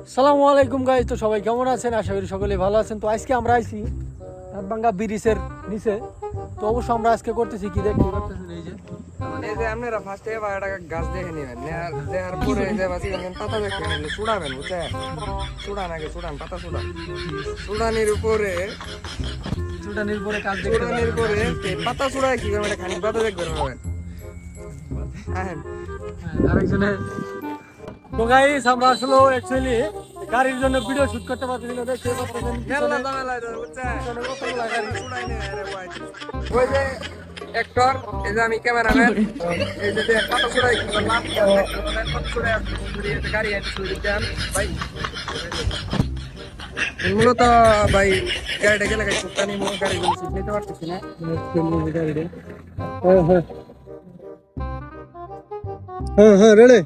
আসসালামু আলাইকুম গাইস, তো সবাই কেমন আছেন? আশা করি সকলেই ভালো আছেন। তো আজকে আমরা আইছি হাতভাঙ্গা ব্রিজের নিচে। তো অবশ্য আমরা আজকে করতেছি কি দেখতে করতেছেন এই যে এই যে আপনারা ফার্স্টে একটা গাছ দেখে নেবেন, দেখার পরে যে বাঁচিবেন পাতা দেখে নিলে চুড়াবেন, বুঝছেন? চুড়ান আগে, চুড়ান, পাতা চুড়ান। চুড়ানির উপরে চুটানির পরে কাজ দেখতে চুড়ানির পরে পাতা চুড়ায় কি করবেন, খানিক পাতা দেখবেন হবেন। আরেকজনে। তো গাইস আমরা আসলে অ্যাকচুয়ালি গাড়ির জন্য ভিডিও শুট করতে পারতেছি না, দেখতে পাচ্ছেন মেলা দামেলা বুঝছেন? পিছনে কতগুলা গাড়ি। চুড়াই নেই রে ভাই। ওই যে অ্যাক্টর, এই যে আমি ক্যামেরাম্যান, এই যে পাতা চুড়াই কি করলাম, পাতা চুড়াই গাড়ি আনছি দেন ভাই। মূলত ভাই গাড়িটা গেলে গাড়ি সুস্তানি মূল গাড়িগুলো সিট নিতে পারতেছি না। হ্যাঁ রেডি।